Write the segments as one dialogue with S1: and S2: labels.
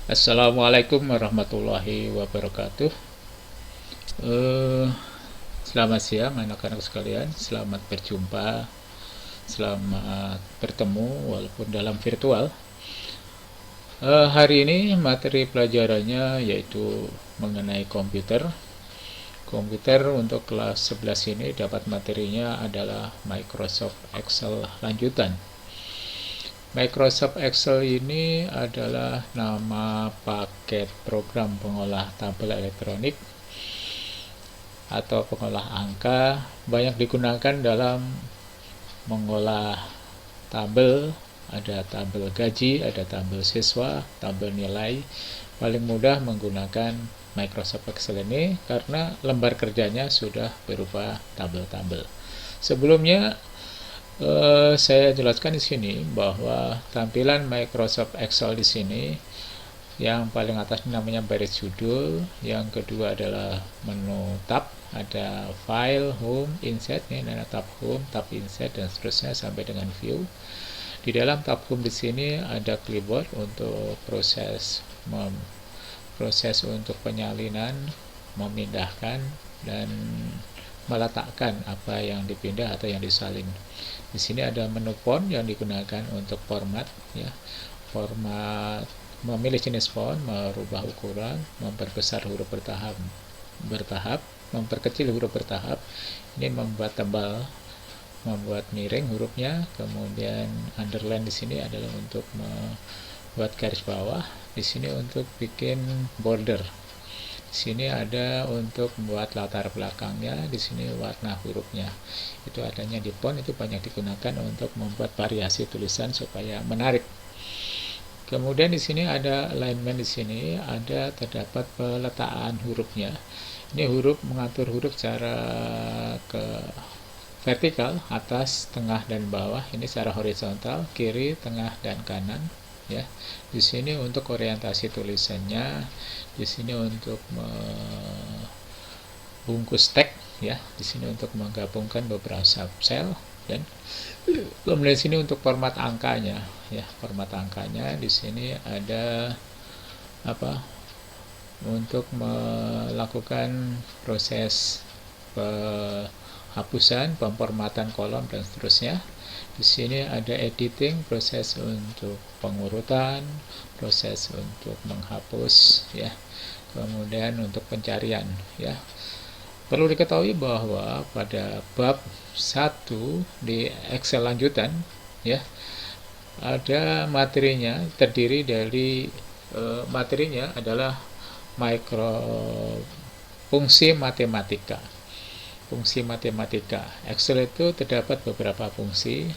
S1: Assalamualaikum warahmatullahi wabarakatuh. Eh, Selamat siang anak-anak sekalian. Selamat berjumpa, selamat bertemu walaupun dalam virtual. Hari ini materi pelajarannya yaitu mengenai komputer. Komputer untuk kelas 11 ini dapat materinya adalah Microsoft Excel lanjutan. Microsoft Excel ini adalah nama paket program pengolah tabel elektronik atau pengolah angka, banyak digunakan dalam mengolah tabel. Ada tabel gaji, ada tabel siswa, tabel nilai. Paling mudah menggunakan Microsoft Excel ini karena lembar kerjanya sudah berupa tabel-tabel. Sebelumnya saya jelaskan di sini bahwa tampilan Microsoft Excel di sini yang paling atas namanya baris judul, yang kedua adalah menu tab, ada file, home, insert, ini ada tab home, tab insert dan seterusnya sampai dengan view. Di dalam tab home di sini ada clipboard untuk proses untuk penyalinan, memindahkan dan meletakkan apa yang dipindah atau yang disalin. Di sini ada menu font yang digunakan untuk format, ya, format memilih jenis font, merubah ukuran, memperbesar huruf bertahap, memperkecil huruf bertahap. Ini membuat tebal, membuat miring hurufnya. Kemudian underline di sini adalah untuk membuat garis bawah. Di sini untuk bikin border. Di sini ada untuk membuat latar belakangnya. Di sini warna hurufnya. Itu adanya di font, itu banyak digunakan untuk membuat variasi tulisan supaya menarik. Kemudian di sini ada alignment, di sini ada terdapat peletaan hurufnya. Ini huruf mengatur huruf secara ke vertikal, atas, tengah dan bawah. Ini secara horizontal, kiri, tengah dan kanan, ya. Di sini untuk orientasi tulisannya, di sini untuk bungkus teks, ya. Di sini untuk menggabungkan beberapa subsel, dan kemudian di sini untuk format angkanya, ya. Format angkanya di sini ada apa? Untuk melakukan proses penghapusan, pemformatan kolom dan seterusnya. Di sini ada editing, proses untuk pengurutan, proses untuk menghapus, ya. Kemudian untuk pencarian, ya. Perlu diketahui bahwa pada bab 1 di Excel lanjutan, ya, ada materinya terdiri dari materinya adalah fungsi matematika. Fungsi matematika. Excel itu terdapat beberapa fungsi.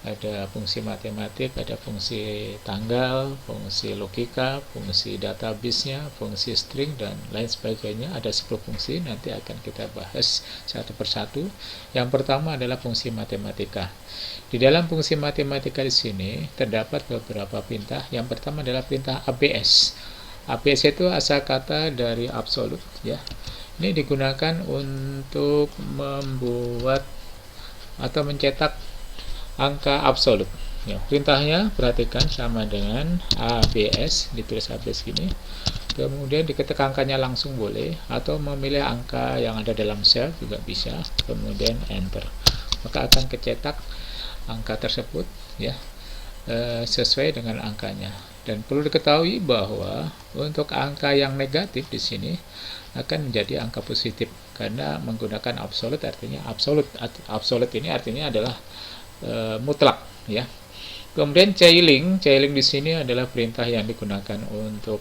S1: Ada fungsi matematik, ada fungsi tanggal, fungsi logika, fungsi database-nya, fungsi string, dan lain sebagainya. Ada 10 fungsi, nanti akan kita bahas satu persatu. Yang pertama adalah fungsi matematika. Di dalam fungsi matematika di sini terdapat beberapa perintah. Yang pertama adalah perintah ABS. ABS itu asal kata dari absolute, ya. Ini digunakan untuk membuat atau mencetak angka absolut, ya. Perintahnya perhatikan sama dengan ABS, ditulis ABS gini. Kemudian diketik angkanya langsung boleh, atau memilih angka yang ada dalam sel juga bisa. Kemudian enter, maka akan kecetak angka tersebut, ya, sesuai dengan angkanya. Dan perlu diketahui bahwa untuk angka yang negatif di sini akan menjadi angka positif karena menggunakan absolute, artinya absolute ini artinya adalah mutlak, ya. Kemudian ceiling di sini adalah perintah yang digunakan untuk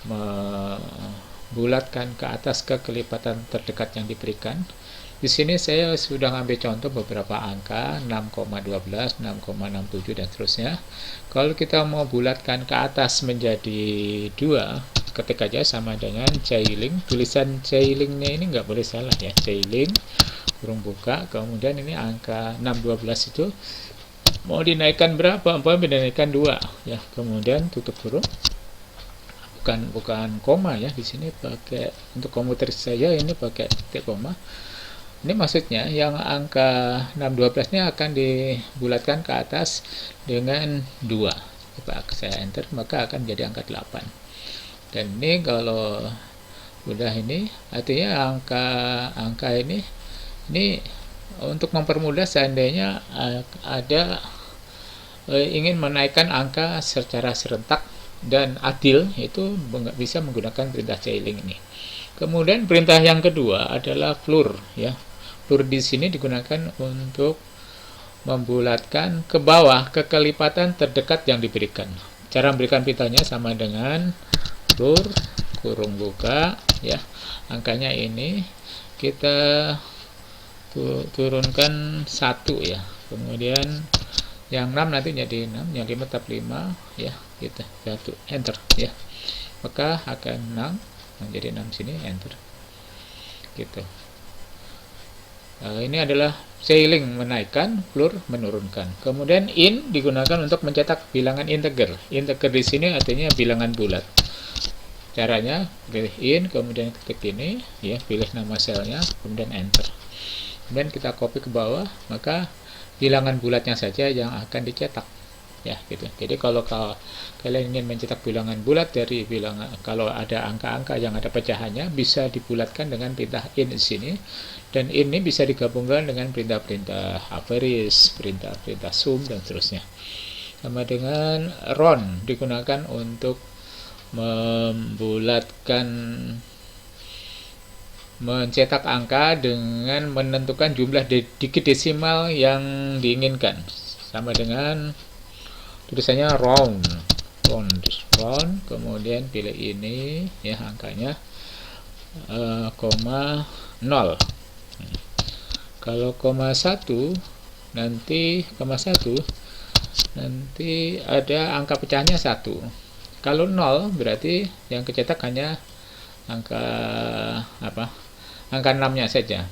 S1: membulatkan ke atas ke kelipatan terdekat yang diberikan. Di sini saya sudah ngambil contoh beberapa angka 6,12, 6,67 dan seterusnya. Kalau kita mau bulatkan ke atas menjadi 2, ketik aja sama dengan ceiling. Tulisan ceilingnya ini nggak boleh salah, ya. Ceiling kurung buka, kemudian ini angka 612 itu mau dinaikkan berapa? Mau dinaikkan 2, ya. Kemudian tutup huruf. Bukan koma, ya. Di sini pakai, untuk komputer saya ini pakai titik koma. Ini maksudnya yang angka 612-nya akan dibulatkan ke atas dengan 2. saya enter, maka akan jadi angka 8. Dan ini kalau udah ini, artinya angka ini untuk mempermudah seandainya ada ingin menaikkan angka secara serentak dan adil, itu bisa menggunakan perintah Ceiling ini. Kemudian perintah yang kedua adalah floor, ya. Floor di sini digunakan untuk membulatkan ke bawah ke kelipatan terdekat yang diberikan. Cara memberikan perintahnya sama dengan floor kurung buka, ya. Angkanya ini kita turunkan 1, ya. Kemudian yang 6 nanti jadi 6, yang 5 tetap 5, ya. Kita 1 enter, ya. Maka akan 6 menjadi 6 sini, enter. Gitu. Ini adalah Ceiling menaikkan, floor menurunkan. Kemudian in digunakan untuk mencetak bilangan integer. Integer di sini artinya bilangan bulat. Caranya pilih in, kemudian ketik ini, ya, pilih nama selnya, kemudian enter. Kemudian kita copy ke bawah, maka bilangan bulatnya saja yang akan dicetak, ya, gitu. Jadi kalau kalian ingin mencetak bilangan bulat dari bilangan, kalau ada angka-angka yang ada pecahannya, bisa dibulatkan dengan perintah in di sini. Dan ini bisa digabungkan dengan perintah-perintah average, perintah-perintah sum, dan seterusnya. Sama dengan round digunakan untuk mencetak angka dengan menentukan jumlah digit desimal yang diinginkan. Sama dengan tulisannya round, kemudian pilih ini, ya, angkanya koma 0. Kalau koma 1 nanti ada angka pecahnya 1. Kalau 0 berarti yang kecetak hanya angka angka 6-nya saja.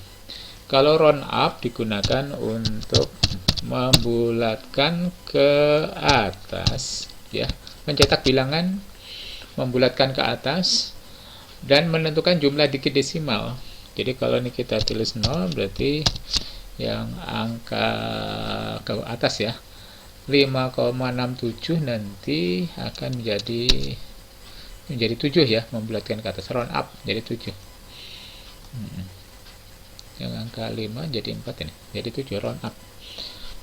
S1: Kalau round up digunakan untuk membulatkan ke atas, ya, mencetak bilangan, membulatkan ke atas dan menentukan jumlah digit desimal. Jadi kalau ini kita tulis 0 berarti yang angka ke atas, ya, 5,67 nanti akan menjadi 7, ya, membulatkan ke atas, round up jadi 7. Yang angka 5 jadi 4, ini jadi 7, round up.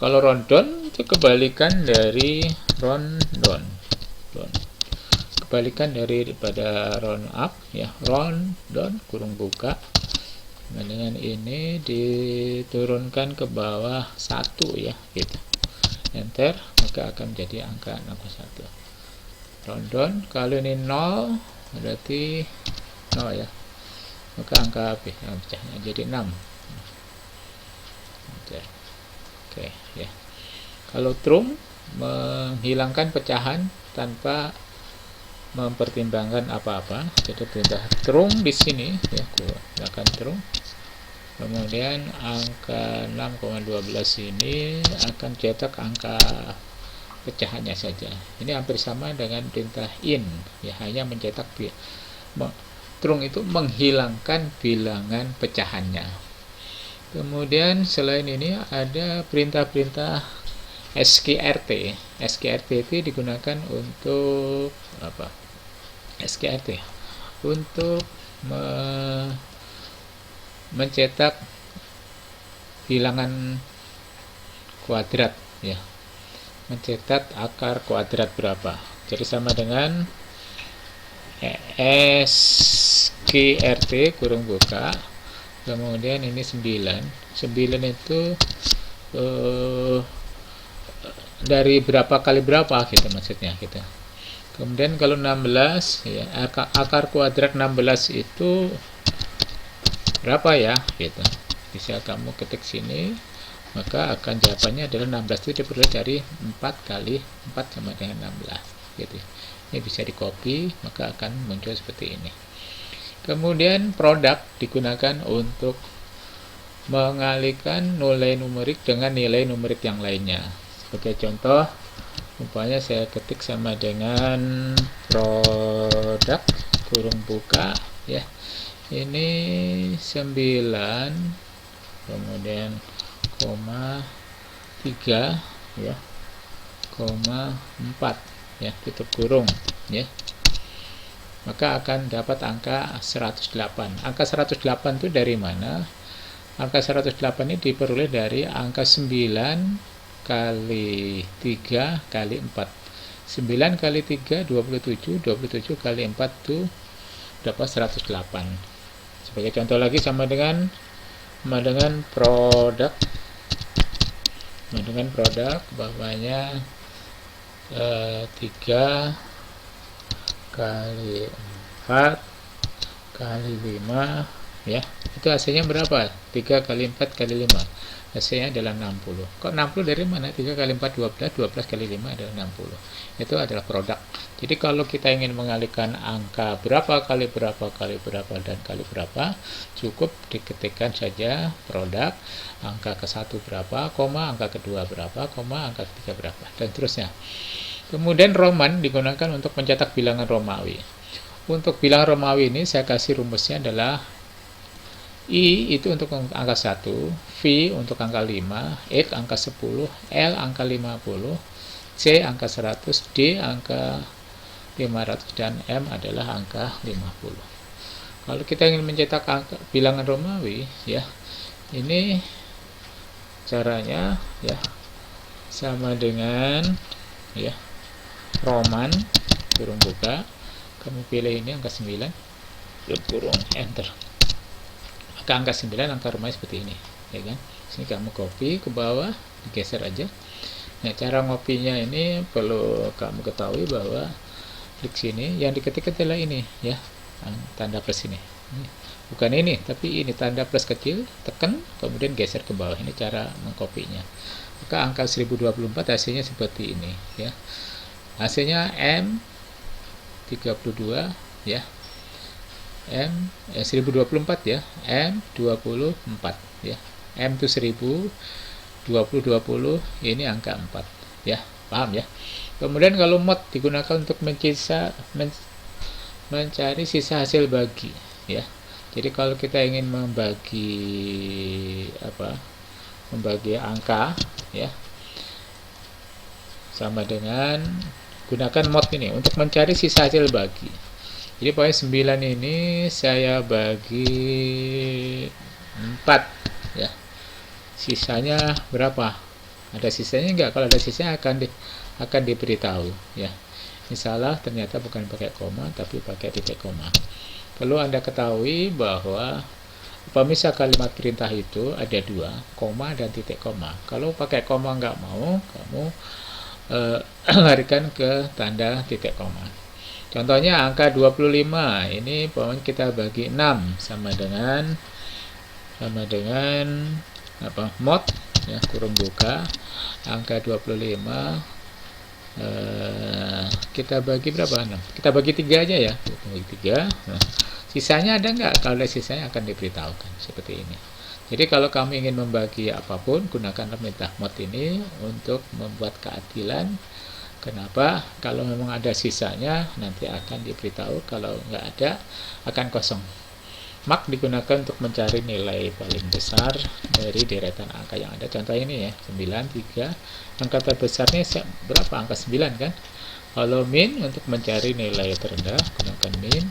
S1: Kalau round down itu kebalikan dari round down. Kebalikan daripada round up, ya, round down kurung buka. Nah, dengan ini diturunkan ke bawah 1, ya, gitu. Enter, maka akan menjadi angka 61. Round down, kalau ini 0 berarti 0, ya, maka angka B yang pecahnya jadi 6. Oke, ya. Kalau true, menghilangkan pecahan tanpa mempertimbangkan apa-apa. Jadi perintah true di sini, ya, gunakan true. Kemudian angka 6,12 ini akan cetak angka pecahannya saja. Ini hampir sama dengan perintah in, ya, hanya mencetak true itu menghilangkan bilangan pecahannya. Kemudian selain ini ada perintah-perintah SQRT. SQRT itu digunakan untuk apa? SQRT untuk mencetak bilangan kuadrat, ya, mencetak akar kuadrat berapa. Jadi sama dengan SQRT kurung buka, kemudian ini 9 itu dari berapa kali berapa, gitu maksudnya, gitu. Kemudian kalau 16, ya, akar kuadrat 16 itu berapa, ya, gitu. Bisa kamu ketik sini, maka akan jawabannya adalah 16 itu diperoleh dari 4 kali 4 sama dengan 16, gitu. Ini bisa di copy, maka akan muncul seperti ini. Kemudian produk digunakan untuk mengalihkan nilai numerik dengan nilai numerik yang lainnya. Sebagai contoh, umpamanya saya ketik sama dengan produk kurung buka, ya, ini 9 kemudian koma 3, ya, koma 4, ya, tutup kurung ya, maka akan dapat angka 108. Angka 108 itu dari mana? Angka 108 ini diperoleh dari angka 9 kali 3 kali 4. 9 kali 3 27, 27 kali 4 itu dapat 108. Sebagai contoh lagi, sama dengan produk, bahwanya 3 kali 4 kali 5 ya, itu hasilnya berapa? 3 kali 4 kali 5, hasilnya adalah 60. Kok 60 dari mana? 3 kali 4 12, 12 kali 5 adalah 60. Itu adalah produk. Jadi kalau kita ingin mengalihkan angka berapa kali berapa kali berapa dan kali berapa, cukup diketikkan saja produk, angka ke-1 berapa, koma, angka kedua berapa, koma, angka ketiga berapa, dan terusnya. Kemudian Roman digunakan untuk mencetak bilangan Romawi. Untuk bilangan Romawi ini saya kasih rumusnya adalah I itu untuk angka 1, V untuk angka 5, X angka 10, L angka 50, C angka 100, D angka 500, dan M adalah angka 50. Kalau kita ingin mencetak bilangan Romawi ya, ini caranya ya sama dengan ya, Roman kurung buka, kamu pilih ini angka 9 kurung enter, maka angka 9 angka Romawi seperti ini ya kan. Sini kamu copy ke bawah, digeser aja. Nah, cara ngopinya ini perlu kamu ketahui bahwa klik sini, yang diketik adalah ini ya, tanda plus ini. Bukan ini, tapi ini tanda plus kecil, tekan kemudian geser ke bawah. Ini cara mengkopinya. Maka angka 1024 hasilnya seperti ini ya. Hasilnya M32 ya. 1024 ya, M24 ya. M itu 1000, 20 ini angka 4 ya, paham ya. Kemudian kalau mod digunakan untuk mencari sisa hasil bagi ya. Jadi kalau kita ingin membagi angka ya, sama dengan gunakan mod ini untuk mencari sisa hasil bagi. Jadi pokoknya 9 ini saya bagi 4 ya. Sisanya berapa? Ada sisanya enggak? Kalau ada sisanya akan diberitahu ya. Ini salah, ternyata bukan pakai koma tapi pakai titik koma. Perlu Anda ketahui bahwa pemisah kalimat perintah itu ada 2, koma dan titik koma. Kalau pakai koma enggak mau, kamu larikan ke tanda titik koma. Contohnya angka 25 ini pokoknya kita bagi 6 sama dengan mod ya, kurung buka, angka 25 kita bagi berapa? 6. Kita bagi 3 aja ya, bagi 3. Nah, sisanya ada nggak? Kalau ada sisanya akan diberitahukan seperti ini. Jadi kalau kamu ingin membagi apapun, gunakan perintah mod ini untuk membuat keadilan. Kenapa? Kalau memang ada sisanya nanti akan diberitahu, kalau nggak ada akan kosong. Mak digunakan untuk mencari nilai paling besar dari deretan angka yang ada. Contoh ini ya, 93. Angka terbesarnya berapa? Angka 9 kan? Kalau min untuk mencari nilai terendah, gunakan min.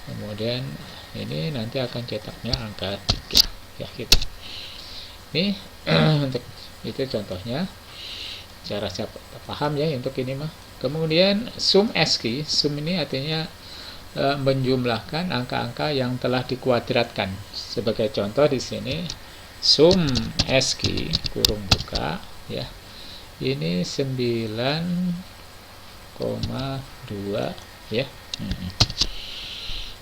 S1: Kemudian ini nanti akan cetaknya angka 3. Ya gitu. Ini untuk itu contohnya. Cara siapa paham ya untuk ini mah. Kemudian sum ASCII, sum ini artinya menjumlahkan angka-angka yang telah dikuadratkan. Sebagai contoh di sini sum ASCII kurung buka ya. Ini 9,2 ya.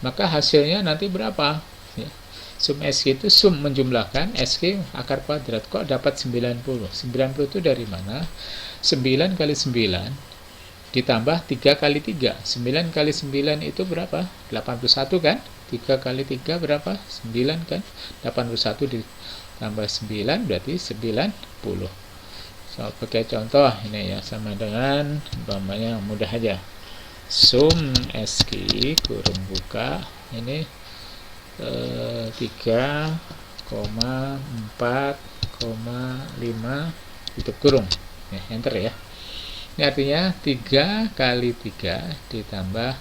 S1: Maka hasilnya nanti berapa? Ya. Sum ASCII itu sum menjumlahkan ASCII akar kuadrat. Kok dapat 90? 90 itu dari mana? 9 kali 9 ditambah 3 kali 3. 9 kali 9 itu berapa? 81 kan? 3 kali 3 berapa? 9 kan? 81 ditambah 9 berarti 90. So, pakai contoh ini ya, sama dengan umpamanya mudah aja. Sum ASCII kurung buka ini 3,4,5 tutup kurung ya, enter ya. Ini artinya 3 kali 3 ditambah